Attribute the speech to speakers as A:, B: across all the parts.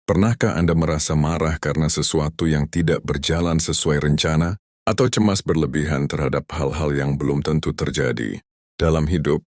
A: Pernahkah Anda merasa marah karena sesuatu yang tidak berjalan sesuai rencana, atau cemas berlebihan terhadap hal-hal yang belum tentu terjadi? Dalam hidup,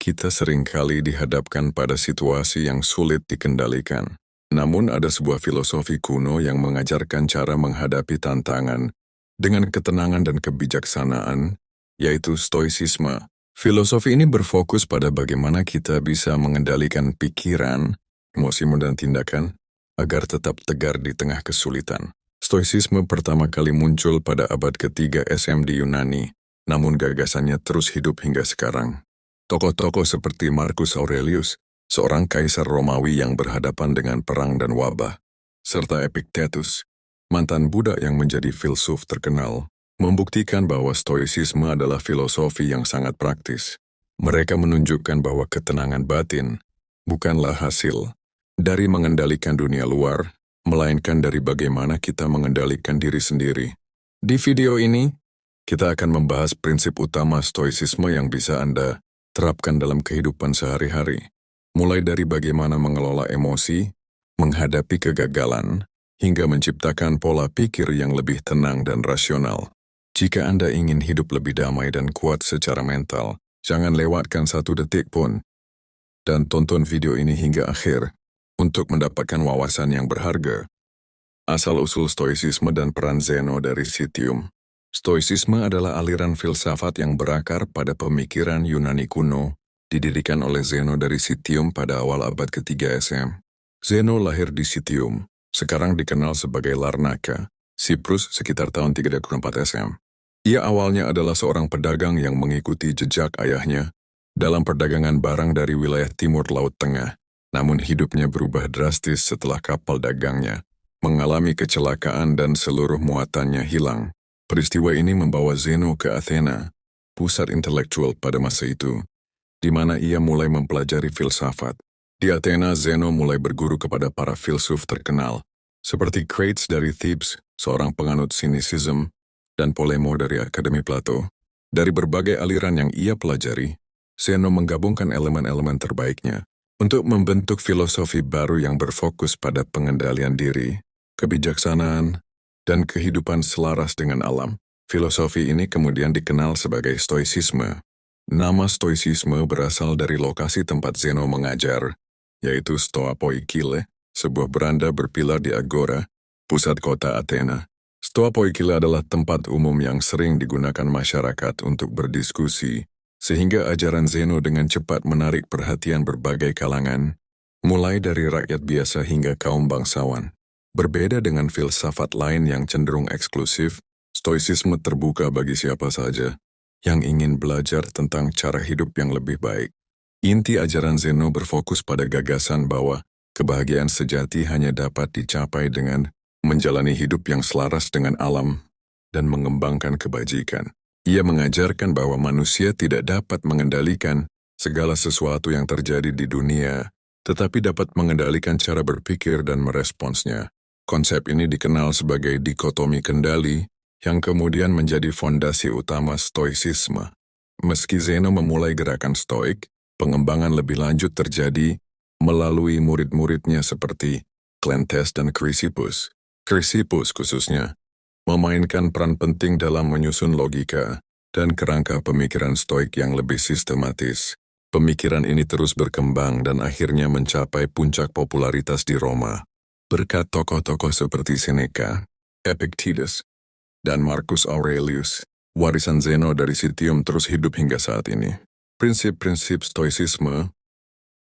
A: kita seringkali dihadapkan pada situasi yang sulit dikendalikan. Namun ada sebuah filosofi kuno yang mengajarkan cara menghadapi tantangan dengan ketenangan dan kebijaksanaan, yaitu stoicisme. Filosofi ini berfokus pada bagaimana kita bisa mengendalikan pikiran, emosi, dan tindakan agar tetap tegar di tengah kesulitan. Stoicisme pertama kali muncul pada abad ketiga SM di Yunani, namun gagasannya terus hidup hingga sekarang. Tokoh-tokoh seperti Marcus Aurelius, seorang kaisar Romawi yang berhadapan dengan perang dan wabah, serta Epictetus, mantan budak yang menjadi filsuf terkenal, membuktikan bahwa stoicisme adalah filosofi yang sangat praktis. Mereka menunjukkan bahwa ketenangan batin bukanlah hasil dari mengendalikan dunia luar, melainkan dari bagaimana kita mengendalikan diri sendiri. Di video ini, kita akan membahas prinsip utama stoicisme yang bisa Anda terapkan dalam kehidupan sehari-hari. Mulai dari bagaimana mengelola emosi, menghadapi kegagalan, hingga menciptakan pola pikir yang lebih tenang dan rasional. Jika Anda ingin hidup lebih damai dan kuat secara mental, jangan lewatkan 1 detik pun. Dan tonton video ini hingga akhir untuk mendapatkan wawasan yang berharga. Asal-usul stoicisme dan peran Zeno dari Citium. Stoicisme adalah aliran filsafat yang berakar pada pemikiran Yunani kuno, didirikan oleh Zeno dari Citium pada awal abad ketiga SM. Zeno lahir di Citium, sekarang dikenal sebagai Larnaca, Siprus sekitar tahun 304 SM. Ia awalnya adalah seorang pedagang yang mengikuti jejak ayahnya dalam perdagangan barang dari wilayah timur Laut Tengah. Namun hidupnya berubah drastis setelah kapal dagangnya mengalami kecelakaan dan seluruh muatannya hilang. Peristiwa ini membawa Zeno ke Athena, pusat intelektual pada masa itu, di mana ia mulai mempelajari filsafat. Di Athena, Zeno mulai berguru kepada para filsuf terkenal, seperti Crates dari Thebes, seorang penganut cynicism, dan Polemo dari Akademi Plato. Dari berbagai aliran yang ia pelajari, Zeno menggabungkan elemen-elemen terbaiknya untuk membentuk filosofi baru yang berfokus pada pengendalian diri, kebijaksanaan, dan kehidupan selaras dengan alam. Filosofi ini kemudian dikenal sebagai stoicisme. Nama stoicisme berasal dari lokasi tempat Zeno mengajar, yaitu Stoa Poikile, sebuah beranda berpilar di Agora, pusat kota Athena. Stoa Poikile adalah tempat umum yang sering digunakan masyarakat untuk berdiskusi, sehingga ajaran Zeno dengan cepat menarik perhatian berbagai kalangan, mulai dari rakyat biasa hingga kaum bangsawan. Berbeda dengan filsafat lain yang cenderung eksklusif, stoicisme terbuka bagi siapa saja yang ingin belajar tentang cara hidup yang lebih baik. Inti ajaran Zeno berfokus pada gagasan bahwa kebahagiaan sejati hanya dapat dicapai dengan menjalani hidup yang selaras dengan alam dan mengembangkan kebajikan. Ia mengajarkan bahwa manusia tidak dapat mengendalikan segala sesuatu yang terjadi di dunia, tetapi dapat mengendalikan cara berpikir dan meresponsnya. Konsep ini dikenal sebagai dikotomi kendali, yang kemudian menjadi fondasi utama stoicisme. Meski Zeno memulai gerakan stoik, pengembangan lebih lanjut terjadi melalui murid-muridnya seperti Cleanthes dan Chrysippus. Chrysippus khususnya memainkan peran penting dalam menyusun logika dan kerangka pemikiran stoik yang lebih sistematis. Pemikiran ini terus berkembang dan akhirnya mencapai puncak popularitas di Roma, berkat tokoh-tokoh seperti Seneca, Epictetus, dan Marcus Aurelius. Warisan Zeno dari Citium terus hidup hingga saat ini. Prinsip-prinsip stoicisme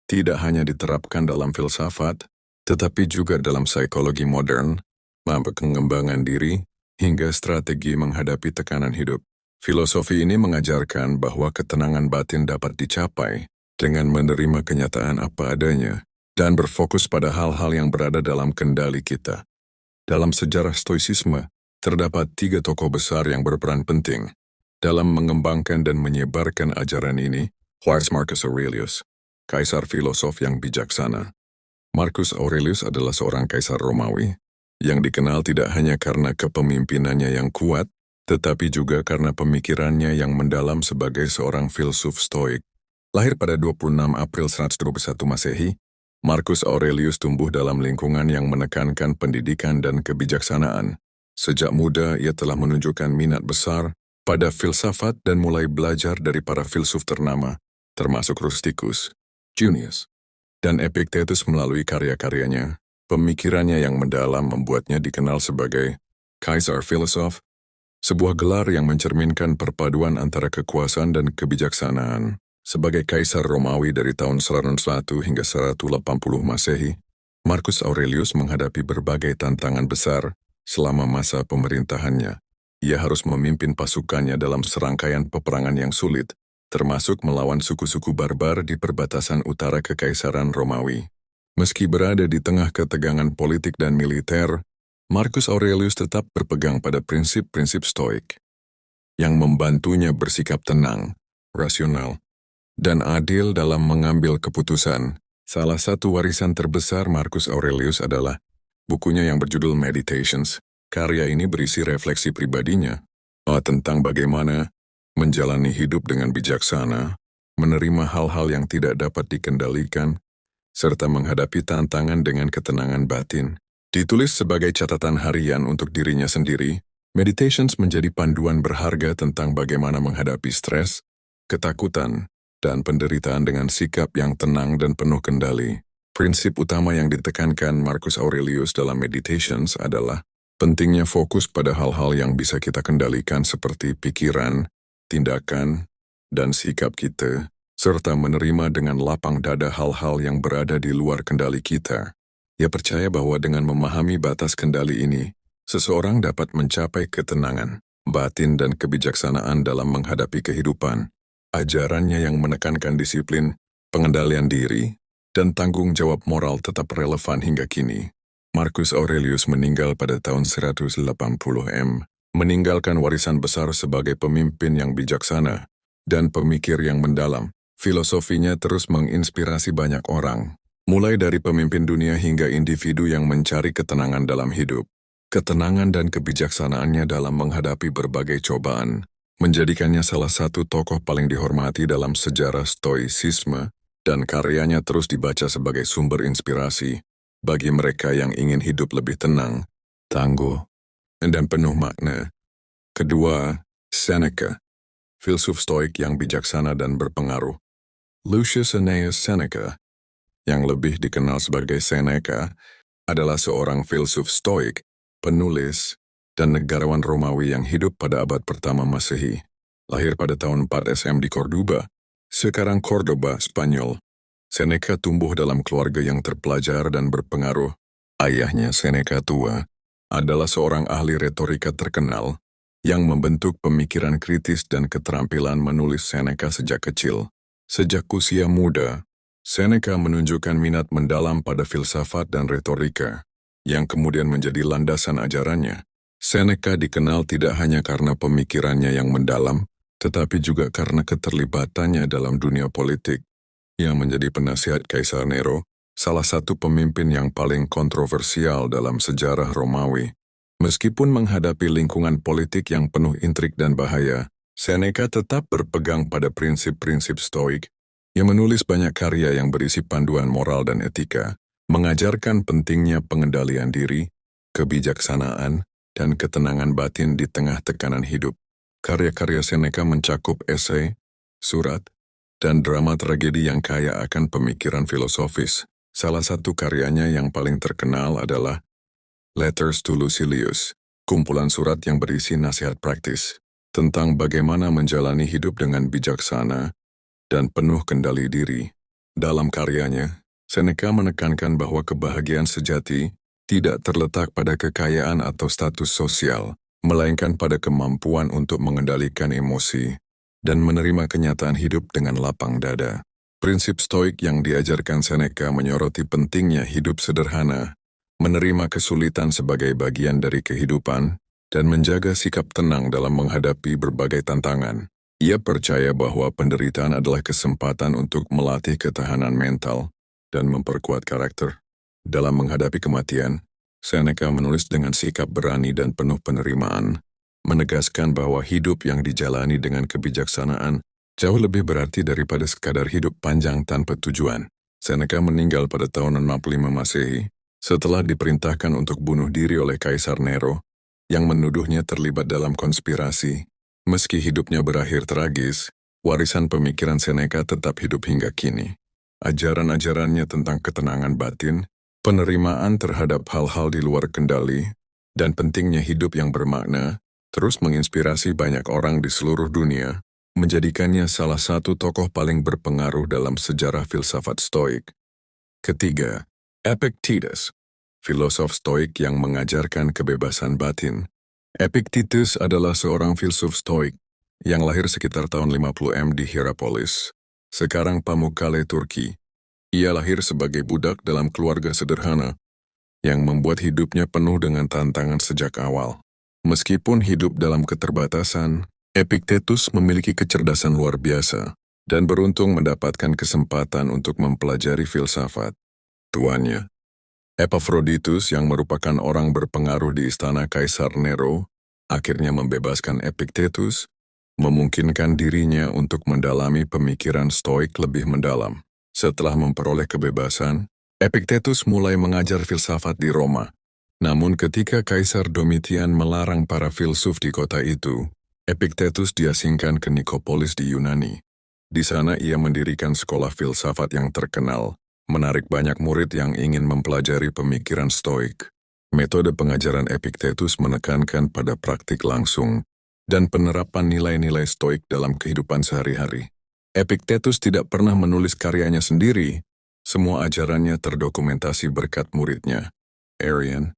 A: tidak hanya diterapkan dalam filsafat, tetapi juga dalam psikologi modern, pengembangan diri, hingga strategi menghadapi tekanan hidup. Filosofi ini mengajarkan bahwa ketenangan batin dapat dicapai dengan menerima kenyataan apa adanya dan berfokus pada hal-hal yang berada dalam kendali kita. Dalam sejarah stoicisme, terdapat 3 tokoh besar yang berperan penting dalam mengembangkan dan menyebarkan ajaran ini. Marcus Aurelius, kaisar filosof yang bijaksana. Marcus Aurelius adalah seorang kaisar Romawi yang dikenal tidak hanya karena kepemimpinannya yang kuat, tetapi juga karena pemikirannya yang mendalam sebagai seorang filsuf stoik. Lahir pada 26 April 121 Masehi, Marcus Aurelius tumbuh dalam lingkungan yang menekankan pendidikan dan kebijaksanaan. Sejak muda, ia telah menunjukkan minat besar pada filsafat dan mulai belajar dari para filsuf ternama, termasuk Rusticus, Junius, dan Epictetus. Melalui karya-karyanya. Pemikirannya yang mendalam membuatnya dikenal sebagai Kaisar Filosof, sebuah gelar yang mencerminkan perpaduan antara kekuasaan dan kebijaksanaan. Sebagai Kaisar Romawi dari tahun 101 hingga 180 Masehi, Marcus Aurelius menghadapi berbagai tantangan besar selama masa pemerintahannya. Ia harus memimpin pasukannya dalam serangkaian peperangan yang sulit, termasuk melawan suku-suku barbar di perbatasan utara Kekaisaran Romawi. Meski berada di tengah ketegangan politik dan militer, Marcus Aurelius tetap berpegang pada prinsip-prinsip Stoik yang membantunya bersikap tenang, rasional, dan adil dalam mengambil keputusan. Salah satu warisan terbesar Marcus Aurelius adalah bukunya yang berjudul Meditations. Karya ini berisi refleksi pribadinya tentang bagaimana menjalani hidup dengan bijaksana, menerima hal-hal yang tidak dapat dikendalikan, serta menghadapi tantangan dengan ketenangan batin. Ditulis sebagai catatan harian untuk dirinya sendiri, Meditations menjadi panduan berharga tentang bagaimana menghadapi stres, ketakutan, dan penderitaan dengan sikap yang tenang dan penuh kendali. Prinsip utama yang ditekankan Marcus Aurelius dalam Meditations adalah pentingnya fokus pada hal-hal yang bisa kita kendalikan seperti pikiran, tindakan, dan sikap kita, serta menerima dengan lapang dada hal-hal yang berada di luar kendali kita. Ia percaya bahwa dengan memahami batas kendali ini, seseorang dapat mencapai ketenangan, batin dan kebijaksanaan dalam menghadapi kehidupan. Ajarannya yang menekankan disiplin, pengendalian diri, dan tanggung jawab moral tetap relevan hingga kini. Marcus Aurelius meninggal pada tahun 180 meninggalkan warisan besar sebagai pemimpin yang bijaksana dan pemikir yang mendalam. Filosofinya terus menginspirasi banyak orang, mulai dari pemimpin dunia hingga individu yang mencari ketenangan dalam hidup. Ketenangan dan kebijaksanaannya dalam menghadapi berbagai cobaan menjadikannya salah satu tokoh paling dihormati dalam sejarah Stoicisme, dan karyanya terus dibaca sebagai sumber inspirasi bagi mereka yang ingin hidup lebih tenang, tangguh, dan penuh makna. Kedua, Seneca, filsuf Stoik yang bijaksana dan berpengaruh. Lucius Annaeus Seneca, yang lebih dikenal sebagai Seneca, adalah seorang filsuf Stoik, penulis, dan negarawan Romawi yang hidup pada abad pertama Masehi. Lahir pada tahun 4 SM di Cordoba, sekarang Cordoba, Spanyol. Seneca tumbuh dalam keluarga yang terpelajar dan berpengaruh. Ayahnya, Seneca tua, adalah seorang ahli retorika terkenal yang membentuk pemikiran kritis dan keterampilan menulis Seneca sejak kecil. Sejak usia muda, Seneca menunjukkan minat mendalam pada filsafat dan retorika, yang kemudian menjadi landasan ajarannya. Seneca dikenal tidak hanya karena pemikirannya yang mendalam, tetapi juga karena keterlibatannya dalam dunia politik. Ia menjadi penasihat Kaisar Nero, salah satu pemimpin yang paling kontroversial dalam sejarah Romawi. Meskipun menghadapi lingkungan politik yang penuh intrik dan bahaya, Seneca tetap berpegang pada prinsip-prinsip Stoik. Ia menulis banyak karya yang berisi panduan moral dan etika, mengajarkan pentingnya pengendalian diri, kebijaksanaan, dan ketenangan batin di tengah tekanan hidup. Karya-karya Seneca mencakup esai, surat, dan drama tragedi yang kaya akan pemikiran filosofis. Salah satu karyanya yang paling terkenal adalah Letters to Lucilius, kumpulan surat yang berisi nasihat praktis tentang bagaimana menjalani hidup dengan bijaksana dan penuh kendali diri. Dalam karyanya, Seneca menekankan bahwa kebahagiaan sejati tidak terletak pada kekayaan atau status sosial, melainkan pada kemampuan untuk mengendalikan emosi dan menerima kenyataan hidup dengan lapang dada. Prinsip Stoik yang diajarkan Seneca menyoroti pentingnya hidup sederhana, menerima kesulitan sebagai bagian dari kehidupan, dan menjaga sikap tenang dalam menghadapi berbagai tantangan. Ia percaya bahwa penderitaan adalah kesempatan untuk melatih ketahanan mental dan memperkuat karakter. Dalam menghadapi kematian, Seneca menulis dengan sikap berani dan penuh penerimaan, menegaskan bahwa hidup yang dijalani dengan kebijaksanaan jauh lebih berarti daripada sekadar hidup panjang tanpa tujuan. Seneca meninggal pada tahun 65 Masehi setelah diperintahkan untuk bunuh diri oleh Kaisar Nero yang menuduhnya terlibat dalam konspirasi. Meski hidupnya berakhir tragis, warisan pemikiran Seneca tetap hidup hingga kini. Ajaran-ajarannya tentang ketenangan batin, penerimaan terhadap hal-hal di luar kendali, dan pentingnya hidup yang bermakna, terus menginspirasi banyak orang di seluruh dunia, menjadikannya salah satu tokoh paling berpengaruh dalam sejarah filsafat Stoik. Ketiga, Epictetus, filosof Stoik yang mengajarkan kebebasan batin. Epictetus adalah seorang filsuf Stoik yang lahir sekitar tahun 50 di Hierapolis, sekarang Pamukkale, Turki. Ia lahir sebagai budak dalam keluarga sederhana yang membuat hidupnya penuh dengan tantangan sejak awal. Meskipun hidup dalam keterbatasan, Epictetus memiliki kecerdasan luar biasa dan beruntung mendapatkan kesempatan untuk mempelajari filsafat. Tuannya, Epaphroditus yang merupakan orang berpengaruh di istana Kaisar Nero, akhirnya membebaskan Epictetus, memungkinkan dirinya untuk mendalami pemikiran Stoik lebih mendalam. Setelah memperoleh kebebasan, Epictetus mulai mengajar filsafat di Roma. Namun ketika Kaisar Domitian melarang para filsuf di kota itu, Epictetus diasingkan ke Nikopolis di Yunani. Di sana ia mendirikan sekolah filsafat yang terkenal, menarik banyak murid yang ingin mempelajari pemikiran Stoik. Metode pengajaran Epictetus menekankan pada praktik langsung dan penerapan nilai-nilai Stoik dalam kehidupan sehari-hari. Epictetus tidak pernah menulis karyanya sendiri. Semua ajarannya terdokumentasi berkat muridnya, Arrian.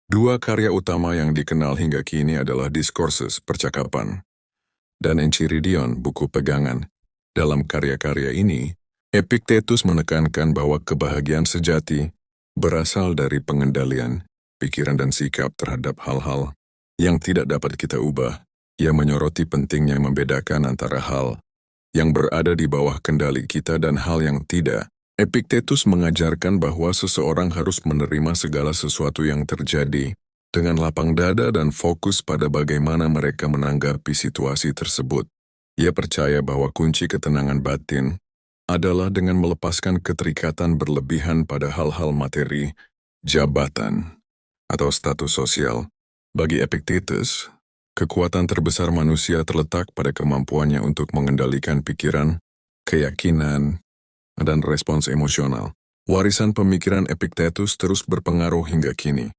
A: Dua karya utama yang dikenal hingga kini adalah Discourses, percakapan, dan Enchiridion, buku pegangan. Dalam karya-karya ini, Epictetus menekankan bahwa kebahagiaan sejati berasal dari pengendalian pikiran dan sikap terhadap hal-hal yang tidak dapat kita ubah. Ia menyoroti pentingnya membedakan antara hal yang berada di bawah kendali kita dan hal yang tidak. Epictetus mengajarkan bahwa seseorang harus menerima segala sesuatu yang terjadi dengan lapang dada dan fokus pada bagaimana mereka menanggapi situasi tersebut. Ia percaya bahwa kunci ketenangan batin adalah dengan melepaskan keterikatan berlebihan pada hal-hal materi, jabatan, atau status sosial. Bagi Epictetus, kekuatan terbesar manusia terletak pada kemampuannya untuk mengendalikan pikiran, keyakinan, dan respons emosional. Warisan pemikiran Epictetus terus berpengaruh hingga kini.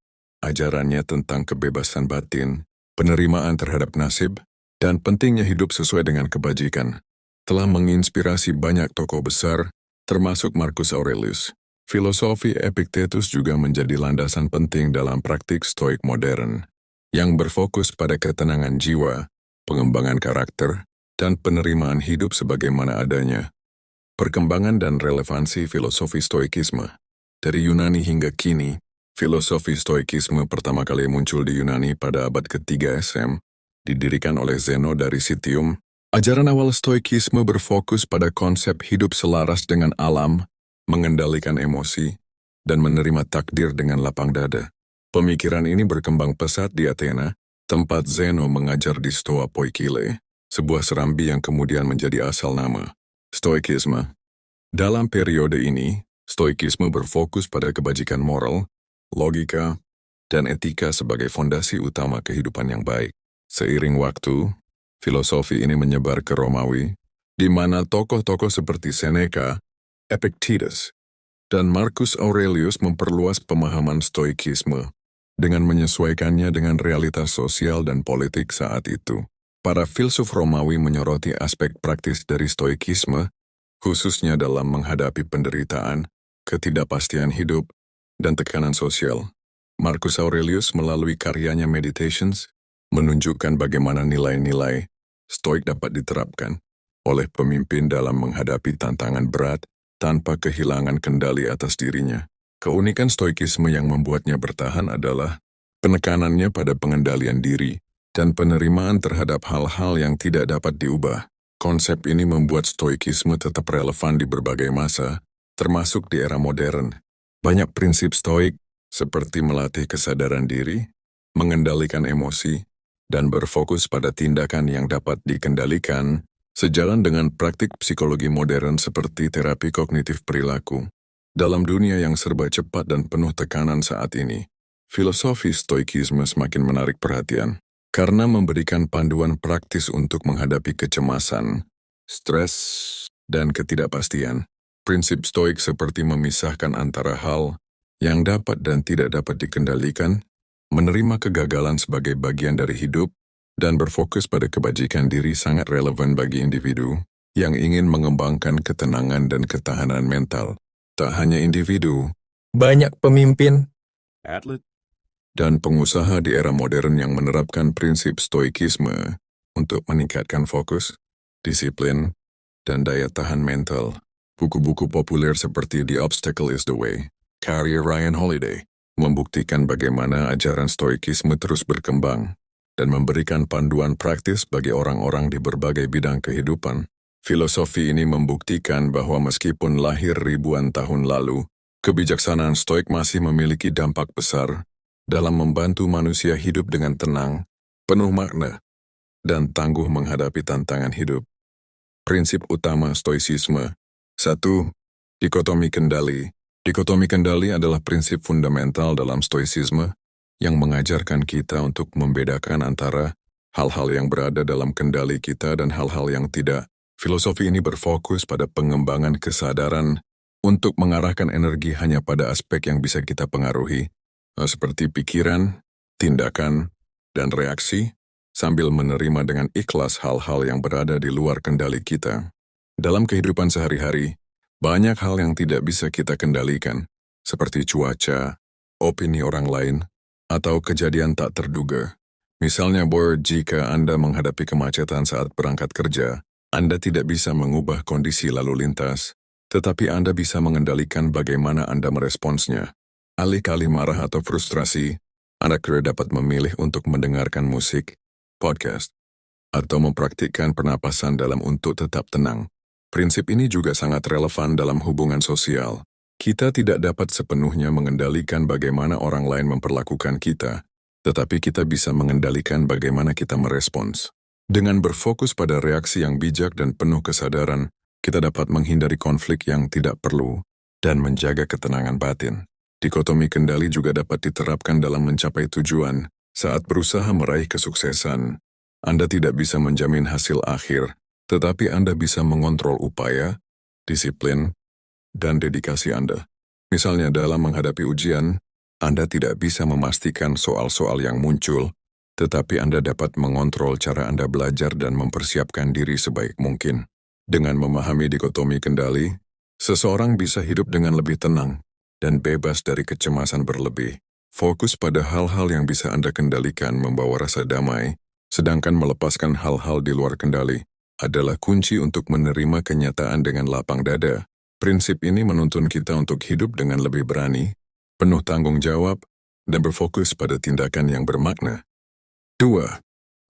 A: Ajarannya tentang kebebasan batin, penerimaan terhadap nasib, dan pentingnya hidup sesuai dengan kebajikan telah menginspirasi banyak tokoh besar, termasuk Marcus Aurelius. Filosofi Epictetus juga menjadi landasan penting dalam praktik Stoik modern, yang berfokus pada ketenangan jiwa, pengembangan karakter, dan penerimaan hidup sebagaimana adanya. Perkembangan dan relevansi filosofi Stoikisme. Dari Yunani hingga kini, filosofi Stoikisme pertama kali muncul di Yunani pada abad ke-3 SM, didirikan oleh Zeno dari Citium. Ajaran awal Stoikisme berfokus pada konsep hidup selaras dengan alam, mengendalikan emosi, dan menerima takdir dengan lapang dada. Pemikiran ini berkembang pesat di Athena, tempat Zeno mengajar di Stoa Poikile, sebuah serambi yang kemudian menjadi asal nama Stoikisme. Dalam periode ini, Stoikisme berfokus pada kebajikan moral, logika, dan etika sebagai fondasi utama kehidupan yang baik. Seiring waktu, filosofi ini menyebar ke Romawi, di mana tokoh-tokoh seperti Seneca, Epictetus, dan Marcus Aurelius memperluas pemahaman Stoikisme dengan menyesuaikannya dengan realitas sosial dan politik saat itu. Para filsuf Romawi menyoroti aspek praktis dari Stoikisme, khususnya dalam menghadapi penderitaan, ketidakpastian hidup, dan tekanan sosial. Marcus Aurelius melalui karyanya Meditations menunjukkan bagaimana nilai-nilai Stoik dapat diterapkan oleh pemimpin dalam menghadapi tantangan berat tanpa kehilangan kendali atas dirinya. Keunikan Stoikisme yang membuatnya bertahan adalah penekanannya pada pengendalian diri dan penerimaan terhadap hal-hal yang tidak dapat diubah. Konsep ini membuat Stoikisme tetap relevan di berbagai masa, termasuk di era modern. Banyak prinsip Stoik, seperti melatih kesadaran diri, mengendalikan emosi, dan berfokus pada tindakan yang dapat dikendalikan, sejalan dengan praktik psikologi modern seperti terapi kognitif perilaku. Dalam dunia yang serba cepat dan penuh tekanan saat ini, filosofi stoikisme semakin menarik perhatian karena memberikan panduan praktis untuk menghadapi kecemasan, stres, dan ketidakpastian. Prinsip stoik seperti memisahkan antara hal yang dapat dan tidak dapat dikendalikan, menerima kegagalan sebagai bagian dari hidup, dan berfokus pada kebajikan diri sangat relevan bagi individu yang ingin mengembangkan ketenangan dan ketahanan mental. Tak hanya individu, banyak pemimpin, atlet, dan pengusaha di era modern yang menerapkan prinsip stoikisme untuk meningkatkan fokus, disiplin, dan daya tahan mental. Buku-buku populer seperti The Obstacle is the Way, karya Ryan Holiday, membuktikan bagaimana ajaran stoikisme terus berkembang dan memberikan panduan praktis bagi orang-orang di berbagai bidang kehidupan. Filosofi ini membuktikan bahwa meskipun lahir ribuan tahun lalu, kebijaksanaan stoik masih memiliki dampak besar dalam membantu manusia hidup dengan tenang, penuh makna, dan tangguh menghadapi tantangan hidup. Prinsip utama stoicisme. 1. Dikotomi kendali. Dikotomi kendali adalah prinsip fundamental dalam stoicisme yang mengajarkan kita untuk membedakan antara hal-hal yang berada dalam kendali kita dan hal-hal yang tidak. Filosofi ini berfokus pada pengembangan kesadaran untuk mengarahkan energi hanya pada aspek yang bisa kita pengaruhi, seperti pikiran, tindakan, dan reaksi, sambil menerima dengan ikhlas hal-hal yang berada di luar kendali kita. Dalam kehidupan sehari-hari, banyak hal yang tidak bisa kita kendalikan, seperti cuaca, opini orang lain, atau kejadian tak terduga. Misalnya, jika Anda menghadapi kemacetan saat berangkat kerja, Anda tidak bisa mengubah kondisi lalu lintas, tetapi Anda bisa mengendalikan bagaimana Anda meresponsnya. Alih-alih marah atau frustrasi, Anda kira dapat memilih untuk mendengarkan musik, podcast, atau mempraktikkan pernapasan dalam untuk tetap tenang. Prinsip ini juga sangat relevan dalam hubungan sosial. Kita tidak dapat sepenuhnya mengendalikan bagaimana orang lain memperlakukan kita, tetapi kita bisa mengendalikan bagaimana kita merespons. Dengan berfokus pada reaksi yang bijak dan penuh kesadaran, kita dapat menghindari konflik yang tidak perlu dan menjaga ketenangan batin. Dikotomi kendali juga dapat diterapkan dalam mencapai tujuan. Saat berusaha meraih kesuksesan, Anda tidak bisa menjamin hasil akhir, tetapi Anda bisa mengontrol upaya, disiplin, dan dedikasi Anda. Misalnya dalam menghadapi ujian, Anda tidak bisa memastikan soal-soal yang muncul, tetapi Anda dapat mengontrol cara Anda belajar dan mempersiapkan diri sebaik mungkin. Dengan memahami dikotomi kendali, seseorang bisa hidup dengan lebih tenang dan bebas dari kecemasan berlebih. Fokus pada hal-hal yang bisa Anda kendalikan membawa rasa damai, sedangkan melepaskan hal-hal di luar kendali adalah kunci untuk menerima kenyataan dengan lapang dada. Prinsip ini menuntun kita untuk hidup dengan lebih berani, penuh tanggung jawab, dan berfokus pada tindakan yang bermakna. 2.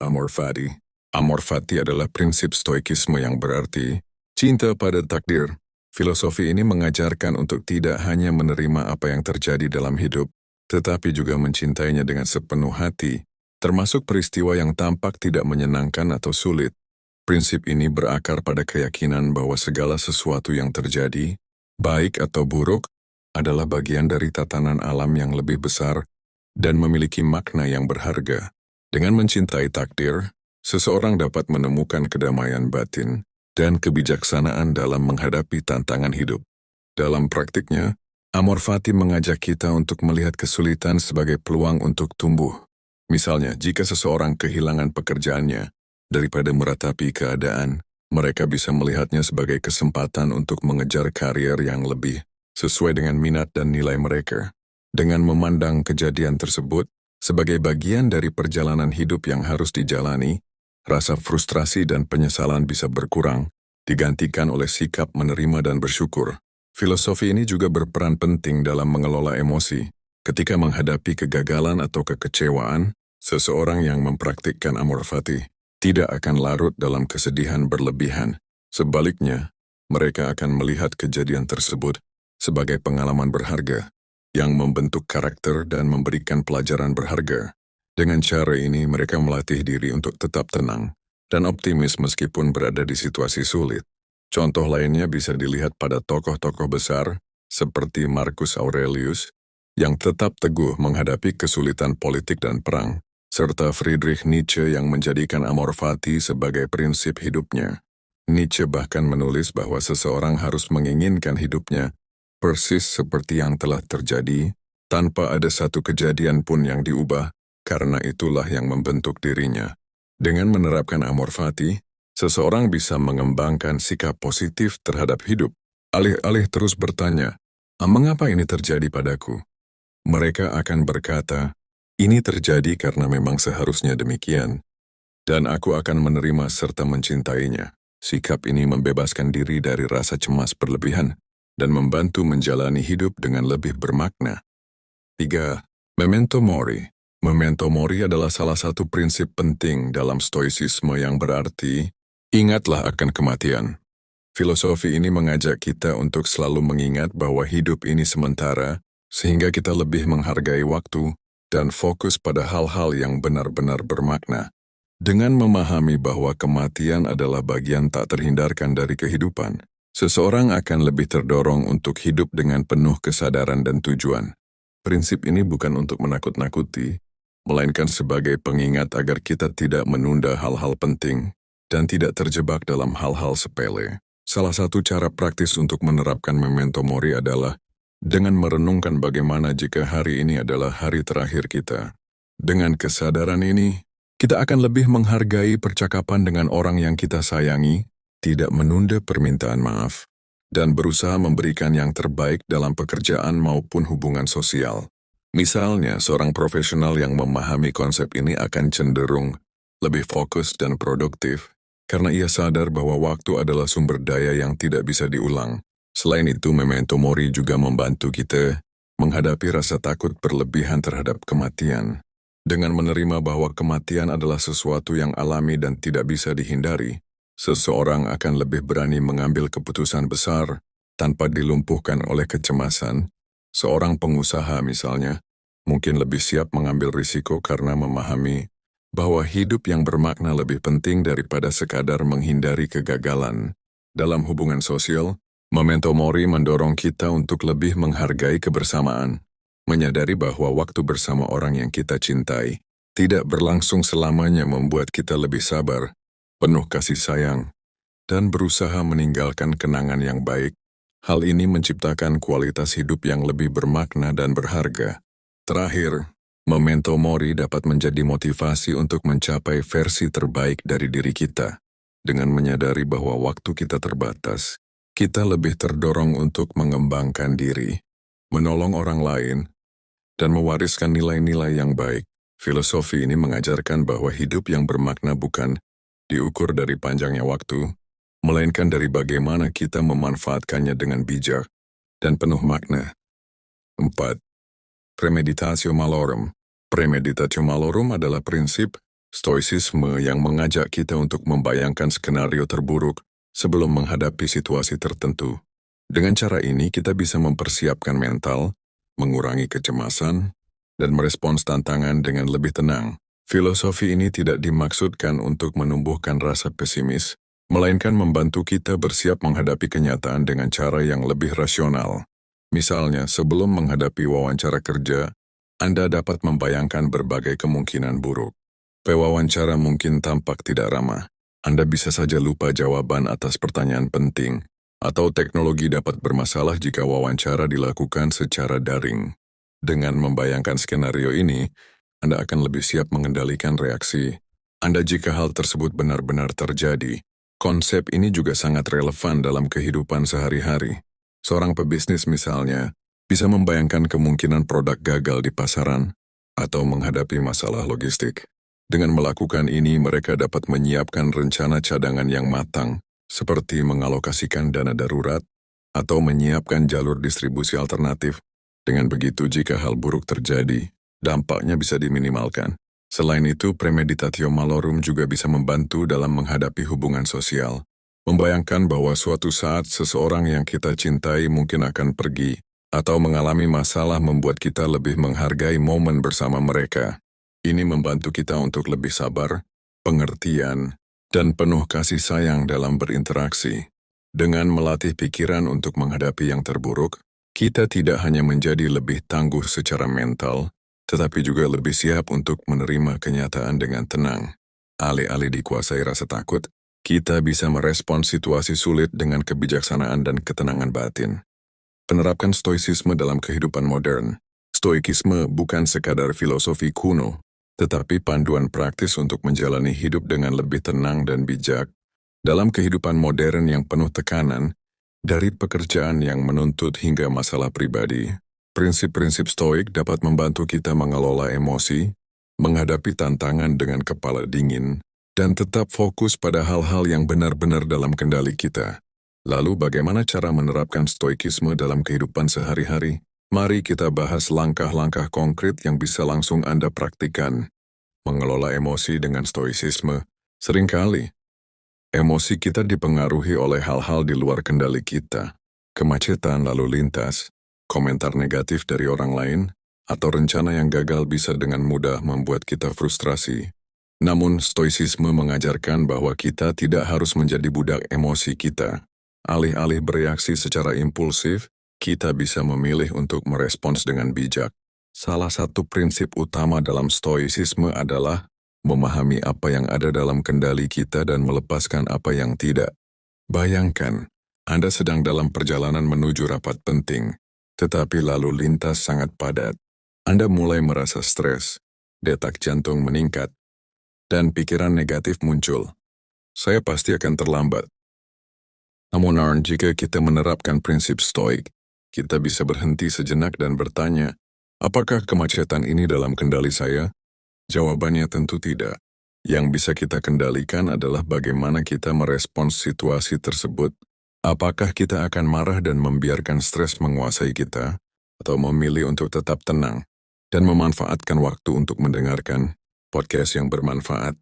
A: Amor fati. Amor fati adalah prinsip stoikisme yang berarti cinta pada takdir. Filosofi ini mengajarkan untuk tidak hanya menerima apa yang terjadi dalam hidup, tetapi juga mencintainya dengan sepenuh hati, termasuk peristiwa yang tampak tidak menyenangkan atau sulit. Prinsip ini berakar pada keyakinan bahwa segala sesuatu yang terjadi, baik atau buruk, adalah bagian dari tatanan alam yang lebih besar dan memiliki makna yang berharga. Dengan mencintai takdir, seseorang dapat menemukan kedamaian batin dan kebijaksanaan dalam menghadapi tantangan hidup. Dalam praktiknya, Amor fati mengajak kita untuk melihat kesulitan sebagai peluang untuk tumbuh. Misalnya, jika seseorang kehilangan pekerjaannya, daripada meratapi keadaan, mereka bisa melihatnya sebagai kesempatan untuk mengejar karier yang lebih sesuai dengan minat dan nilai mereka. Dengan memandang kejadian tersebut sebagai bagian dari perjalanan hidup yang harus dijalani, rasa frustrasi dan penyesalan bisa berkurang, digantikan oleh sikap menerima dan bersyukur. Filosofi ini juga berperan penting dalam mengelola emosi. Ketika menghadapi kegagalan atau kekecewaan, seseorang yang mempraktikkan amor fati tidak akan larut dalam kesedihan berlebihan. Sebaliknya, mereka akan melihat kejadian tersebut sebagai pengalaman berharga yang membentuk karakter dan memberikan pelajaran berharga. Dengan cara ini, mereka melatih diri untuk tetap tenang dan optimis meskipun berada di situasi sulit. Contoh lainnya bisa dilihat pada tokoh-tokoh besar seperti Marcus Aurelius, yang tetap teguh menghadapi kesulitan politik dan perang, serta Friedrich Nietzsche yang menjadikan amor fati sebagai prinsip hidupnya. Nietzsche bahkan menulis bahwa seseorang harus menginginkan hidupnya persis seperti yang telah terjadi, tanpa ada satu kejadian pun yang diubah, karena itulah yang membentuk dirinya. Dengan menerapkan amor fati, seseorang bisa mengembangkan sikap positif terhadap hidup, alih-alih terus bertanya, mengapa ini terjadi padaku? Mereka akan berkata, ini terjadi karena memang seharusnya demikian, dan aku akan menerima serta mencintainya. Sikap ini membebaskan diri dari rasa cemas berlebihan, dan membantu menjalani hidup dengan lebih bermakna. 3. Memento mori. Memento mori adalah salah satu prinsip penting dalam stoicisme yang berarti, ingatlah akan kematian. Filosofi ini mengajak kita untuk selalu mengingat bahwa hidup ini sementara, sehingga kita lebih menghargai waktu dan fokus pada hal-hal yang benar-benar bermakna. Dengan memahami bahwa kematian adalah bagian tak terhindarkan dari kehidupan, seseorang akan lebih terdorong untuk hidup dengan penuh kesadaran dan tujuan. Prinsip ini bukan untuk menakut-nakuti, melainkan sebagai pengingat agar kita tidak menunda hal-hal penting dan tidak terjebak dalam hal-hal sepele. Salah satu cara praktis untuk menerapkan memento mori adalah dengan merenungkan bagaimana jika hari ini adalah hari terakhir kita. Dengan kesadaran ini, kita akan lebih menghargai percakapan dengan orang yang kita sayangi, tidak menunda permintaan maaf, dan berusaha memberikan yang terbaik dalam pekerjaan maupun hubungan sosial. Misalnya, seorang profesional yang memahami konsep ini akan cenderung lebih fokus dan produktif, karena ia sadar bahwa waktu adalah sumber daya yang tidak bisa diulang. Selain itu, memento mori juga membantu kita menghadapi rasa takut berlebihan terhadap kematian. Dengan menerima bahwa kematian adalah sesuatu yang alami dan tidak bisa dihindari, seseorang akan lebih berani mengambil keputusan besar tanpa dilumpuhkan oleh kecemasan. Seorang pengusaha misalnya, mungkin lebih siap mengambil risiko karena memahami bahwa hidup yang bermakna lebih penting daripada sekadar menghindari kegagalan. Dalam hubungan sosial, memento mori mendorong kita untuk lebih menghargai kebersamaan, menyadari bahwa waktu bersama orang yang kita cintai tidak berlangsung selamanya membuat kita lebih sabar, penuh kasih sayang, dan berusaha meninggalkan kenangan yang baik. Hal ini menciptakan kualitas hidup yang lebih bermakna dan berharga. Terakhir, memento mori dapat menjadi motivasi untuk mencapai versi terbaik dari diri kita. Dengan menyadari bahwa waktu kita terbatas, kita lebih terdorong untuk mengembangkan diri, menolong orang lain, dan mewariskan nilai-nilai yang baik. Filosofi ini mengajarkan bahwa hidup yang bermakna bukan diukur dari panjangnya waktu, melainkan dari bagaimana kita memanfaatkannya dengan bijak dan penuh makna. 4. Premeditatio malorum. Premeditatio malorum adalah prinsip stoicisme yang mengajak kita untuk membayangkan skenario terburuk sebelum menghadapi situasi tertentu. Dengan cara ini, kita bisa mempersiapkan mental, mengurangi kecemasan, dan merespons tantangan dengan lebih tenang. Filosofi ini tidak dimaksudkan untuk menumbuhkan rasa pesimis, melainkan membantu kita bersiap menghadapi kenyataan dengan cara yang lebih rasional. Misalnya, sebelum menghadapi wawancara kerja, Anda dapat membayangkan berbagai kemungkinan buruk. Pewawancara mungkin tampak tidak ramah. Anda bisa saja lupa jawaban atas pertanyaan penting, atau teknologi dapat bermasalah jika wawancara dilakukan secara daring. Dengan membayangkan skenario ini, Anda akan lebih siap mengendalikan reaksi Anda jika hal tersebut benar-benar terjadi. Konsep ini juga sangat relevan dalam kehidupan sehari-hari. Seorang pebisnis misalnya, bisa membayangkan kemungkinan produk gagal di pasaran atau menghadapi masalah logistik. Dengan melakukan ini, mereka dapat menyiapkan rencana cadangan yang matang, seperti mengalokasikan dana darurat atau menyiapkan jalur distribusi alternatif. Dengan begitu, jika hal buruk terjadi, dampaknya bisa diminimalkan. Selain itu, premeditatio malorum juga bisa membantu dalam menghadapi hubungan sosial. Membayangkan bahwa suatu saat seseorang yang kita cintai mungkin akan pergi atau mengalami masalah membuat kita lebih menghargai momen bersama mereka. Ini membantu kita untuk lebih sabar, pengertian, dan penuh kasih sayang dalam berinteraksi. Dengan melatih pikiran untuk menghadapi yang terburuk, Kita tidak hanya menjadi lebih tangguh secara mental, tetapi juga lebih siap untuk menerima kenyataan dengan tenang. Alih-alih dikuasai rasa takut, kita bisa merespons situasi sulit dengan kebijaksanaan dan ketenangan batin. Penerapkan stoicisme dalam kehidupan modern. Stoikisme bukan sekadar filosofi kuno, tetapi panduan praktis untuk menjalani hidup dengan lebih tenang dan bijak. Dalam kehidupan modern yang penuh tekanan, dari pekerjaan yang menuntut hingga masalah pribadi, prinsip-prinsip stoik dapat membantu kita mengelola emosi, menghadapi tantangan dengan kepala dingin, dan tetap fokus pada hal-hal yang benar-benar dalam kendali kita. Lalu bagaimana cara menerapkan stoikisme dalam kehidupan sehari-hari? Mari kita bahas langkah-langkah konkret yang bisa langsung Anda praktikkan. Mengelola emosi dengan stoicisme. Seringkali, emosi kita dipengaruhi oleh hal-hal di luar kendali kita. Kemacetan lalu lintas, komentar negatif dari orang lain, atau rencana yang gagal bisa dengan mudah membuat kita frustrasi. Namun, stoicisme mengajarkan bahwa kita tidak harus menjadi budak emosi kita. Alih-alih bereaksi secara impulsif, kita bisa memilih untuk merespons dengan bijak. Salah satu prinsip utama dalam stoicisme adalah memahami apa yang ada dalam kendali kita dan melepaskan apa yang tidak. Bayangkan, Anda sedang dalam perjalanan menuju rapat penting, tetapi lalu lintas sangat padat. Anda mulai merasa stres, detak jantung meningkat, dan pikiran negatif muncul. Saya pasti akan terlambat. Namun, jika kita menerapkan prinsip stoik, kita bisa berhenti sejenak dan bertanya, apakah kemacetan ini dalam kendali saya? Jawabannya tentu tidak. Yang bisa kita kendalikan adalah bagaimana kita merespons situasi tersebut. Apakah kita akan marah dan membiarkan stres menguasai kita, atau memilih untuk tetap tenang dan memanfaatkan waktu untuk mendengarkan podcast yang bermanfaat.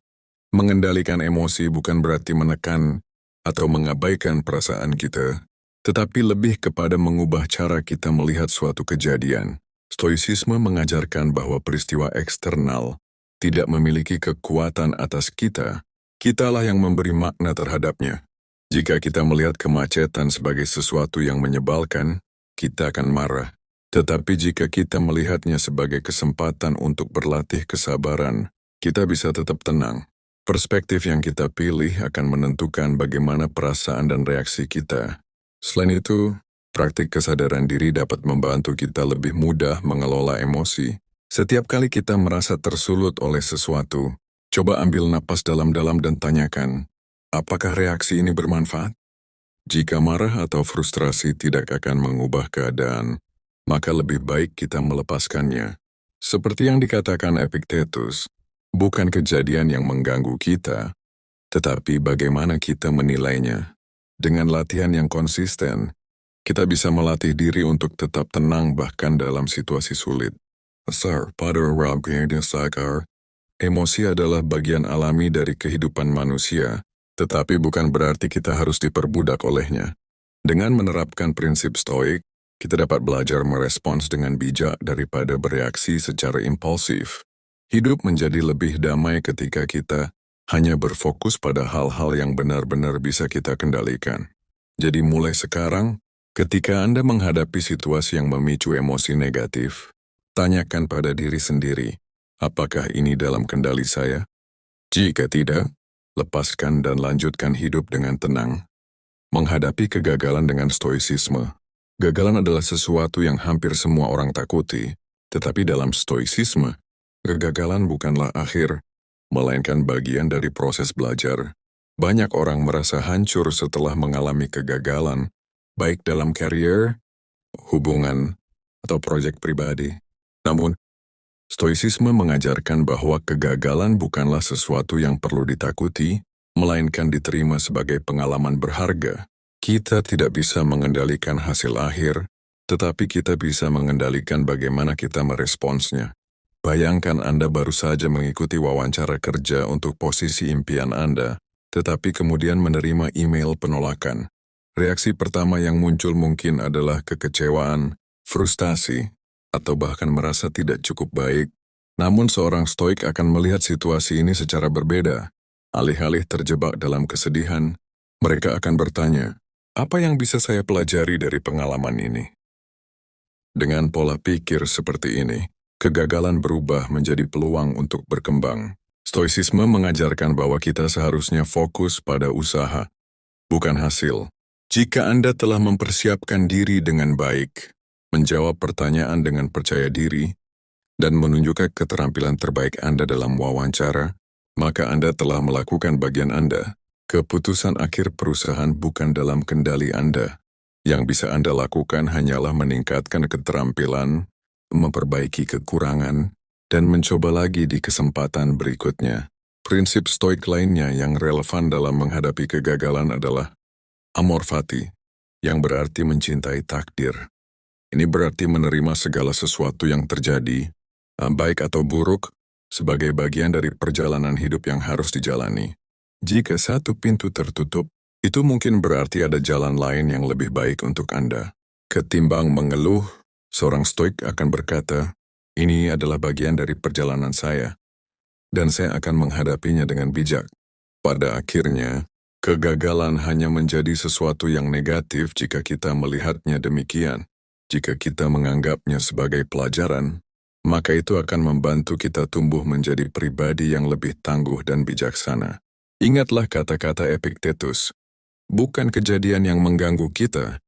A: Mengendalikan emosi bukan berarti menekan atau mengabaikan perasaan kita, tetapi lebih kepada mengubah cara kita melihat suatu kejadian. Stoicisme mengajarkan bahwa peristiwa eksternal tidak memiliki kekuatan atas kita. Kitalah yang memberi makna terhadapnya. Jika kita melihat kemacetan sebagai sesuatu yang menyebalkan, kita akan marah. Tetapi jika kita melihatnya sebagai kesempatan untuk berlatih kesabaran, kita bisa tetap tenang. Perspektif yang kita pilih akan menentukan bagaimana perasaan dan reaksi kita. Selain itu, praktik kesadaran diri dapat membantu kita lebih mudah mengelola emosi. Setiap kali kita merasa tersulut oleh sesuatu, coba ambil napas dalam-dalam dan tanyakan, apakah reaksi ini bermanfaat? Jika marah atau frustrasi tidak akan mengubah keadaan, maka lebih baik kita melepaskannya. Seperti yang dikatakan Epictetus, bukan kejadian yang mengganggu kita, tetapi bagaimana kita menilainya. Dengan latihan yang konsisten, kita bisa melatih diri untuk tetap tenang bahkan dalam situasi sulit. Pada Sakar, emosi adalah bagian alami dari kehidupan manusia, tetapi bukan berarti kita harus diperbudak olehnya. Dengan menerapkan prinsip stoik, kita dapat belajar merespons dengan bijak daripada bereaksi secara impulsif. Hidup menjadi lebih damai ketika kita hanya berfokus pada hal-hal yang benar-benar bisa kita kendalikan. Jadi mulai sekarang, ketika Anda menghadapi situasi yang memicu emosi negatif, tanyakan pada diri sendiri, apakah ini dalam kendali saya? Jika tidak, lepaskan dan lanjutkan hidup dengan tenang. Menghadapi kegagalan dengan stoicisme. Gagalan adalah sesuatu yang hampir semua orang takuti, tetapi dalam stoicisme, kegagalan bukanlah akhir, melainkan bagian dari proses belajar. Banyak orang merasa hancur setelah mengalami kegagalan, baik dalam karier, hubungan, atau proyek pribadi. Namun, stoicisme mengajarkan bahwa kegagalan bukanlah sesuatu yang perlu ditakuti, melainkan diterima sebagai pengalaman berharga. Kita tidak bisa mengendalikan hasil akhir, tetapi kita bisa mengendalikan bagaimana kita meresponsnya. Bayangkan Anda baru saja mengikuti wawancara kerja untuk posisi impian Anda, tetapi kemudian menerima email penolakan. Reaksi pertama yang muncul mungkin adalah kekecewaan, frustasi, atau bahkan merasa tidak cukup baik. Namun seorang stoik akan melihat situasi ini secara berbeda. Alih-alih terjebak dalam kesedihan, mereka akan bertanya, apa yang bisa saya pelajari dari pengalaman ini? Dengan pola pikir seperti ini, kegagalan berubah menjadi peluang untuk berkembang. Stoicisme mengajarkan bahwa kita seharusnya fokus pada usaha, bukan hasil. Jika Anda telah mempersiapkan diri dengan baik, menjawab pertanyaan dengan percaya diri, dan menunjukkan keterampilan terbaik Anda dalam wawancara, maka Anda telah melakukan bagian Anda. Keputusan akhir perusahaan bukan dalam kendali Anda. Yang bisa Anda lakukan hanyalah meningkatkan keterampilan, memperbaiki kekurangan, dan mencoba lagi di kesempatan berikutnya. Prinsip stoik lainnya yang relevan dalam menghadapi kegagalan adalah amor fati, yang berarti mencintai takdir. Ini berarti menerima segala sesuatu yang terjadi, baik atau buruk, sebagai bagian dari perjalanan hidup yang harus dijalani. Jika satu pintu tertutup, itu mungkin berarti ada jalan lain yang lebih baik untuk Anda. Ketimbang mengeluh, seorang stoik akan berkata, ini adalah bagian dari perjalanan saya, dan saya akan menghadapinya dengan bijak. Pada akhirnya, kegagalan hanya menjadi sesuatu yang negatif jika kita melihatnya demikian. Jika kita menganggapnya sebagai pelajaran, maka itu akan membantu kita tumbuh menjadi pribadi yang lebih tangguh dan bijaksana. Ingatlah kata-kata Epictetus, bukan kejadian yang mengganggu kita,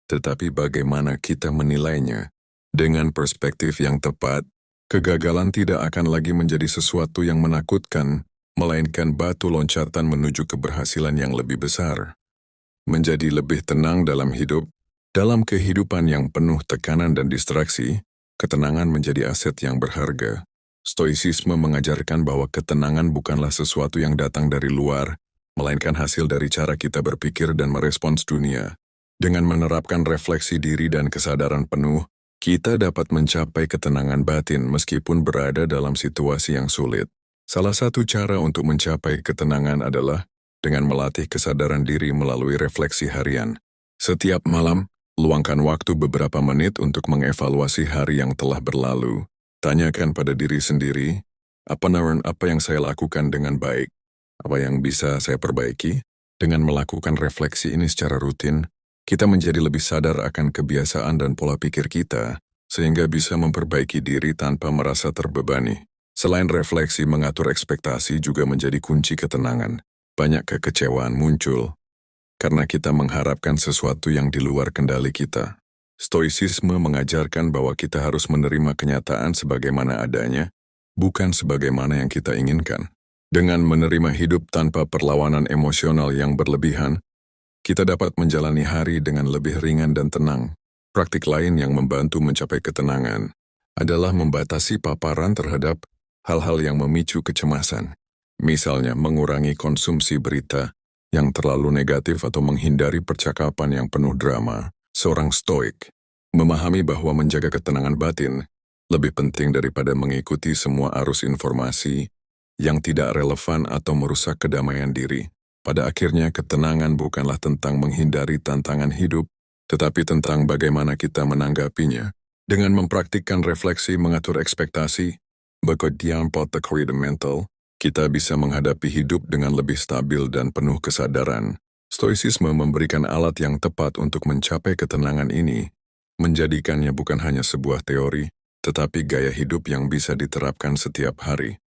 A: tetapi bagaimana kita menilainya. Dengan perspektif yang tepat, kegagalan tidak akan lagi menjadi sesuatu yang menakutkan, melainkan batu loncatan menuju keberhasilan yang lebih besar. Menjadi lebih tenang dalam hidup, dalam kehidupan yang penuh tekanan dan distraksi, ketenangan menjadi aset yang berharga. Stoicisme mengajarkan bahwa ketenangan bukanlah sesuatu yang datang dari luar, melainkan hasil dari cara kita berpikir dan merespons dunia. Dengan menerapkan refleksi diri dan kesadaran penuh, kita dapat mencapai ketenangan batin meskipun berada dalam situasi yang sulit. Salah satu cara untuk mencapai ketenangan adalah dengan melatih kesadaran diri melalui refleksi harian. Setiap malam, luangkan waktu beberapa menit untuk mengevaluasi hari yang telah berlalu. Tanyakan pada diri sendiri, apa yang saya lakukan dengan baik? Apa yang bisa saya perbaiki? Dengan melakukan refleksi ini secara rutin, kita menjadi lebih sadar akan kebiasaan dan pola pikir kita, sehingga bisa memperbaiki diri tanpa merasa terbebani. Selain refleksi, mengatur ekspektasi juga menjadi kunci ketenangan. Banyak kekecewaan muncul karena kita mengharapkan sesuatu yang di luar kendali kita. Stoicisme mengajarkan bahwa kita harus menerima kenyataan sebagaimana adanya, bukan sebagaimana yang kita inginkan. Dengan menerima hidup tanpa perlawanan emosional yang berlebihan, kita dapat menjalani hari dengan lebih ringan dan tenang. Praktik lain yang membantu mencapai ketenangan adalah membatasi paparan terhadap hal-hal yang memicu kecemasan. Misalnya, mengurangi konsumsi berita yang terlalu negatif atau menghindari percakapan yang penuh drama. Seorang stoik memahami bahwa menjaga ketenangan batin lebih penting daripada mengikuti semua arus informasi yang tidak relevan atau merusak kedamaian diri. Pada akhirnya, ketenangan bukanlah tentang menghindari tantangan hidup, tetapi tentang bagaimana kita menanggapinya. Dengan mempraktikkan refleksi, mengatur ekspektasi, bekerja pada freedom mental, kita bisa menghadapi hidup dengan lebih stabil dan penuh kesadaran. Stoicisme memberikan alat yang tepat untuk mencapai ketenangan ini, menjadikannya bukan hanya sebuah teori, tetapi gaya hidup yang bisa diterapkan setiap hari.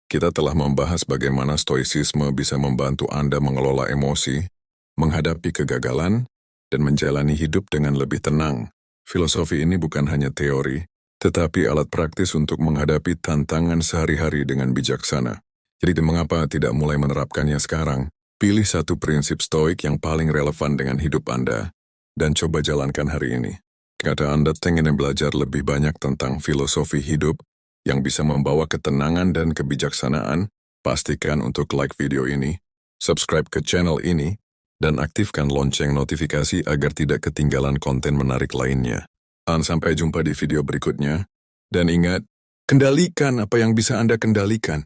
A: Kita telah membahas bagaimana stoicisme bisa membantu Anda mengelola emosi, menghadapi kegagalan, dan menjalani hidup dengan lebih tenang. Filosofi ini bukan hanya teori, tetapi alat praktis untuk menghadapi tantangan sehari-hari dengan bijaksana. Jadi mengapa tidak mulai menerapkannya sekarang? Pilih satu prinsip stoik yang paling relevan dengan hidup Anda, dan coba jalankan hari ini. Jika Anda ingin belajar lebih banyak tentang filosofi hidup yang bisa membawa ketenangan dan kebijaksanaan, pastikan untuk like video ini, subscribe ke channel ini, dan aktifkan lonceng notifikasi agar tidak ketinggalan konten menarik lainnya. Sampai jumpa di video berikutnya, dan ingat, kendalikan apa yang bisa Anda kendalikan.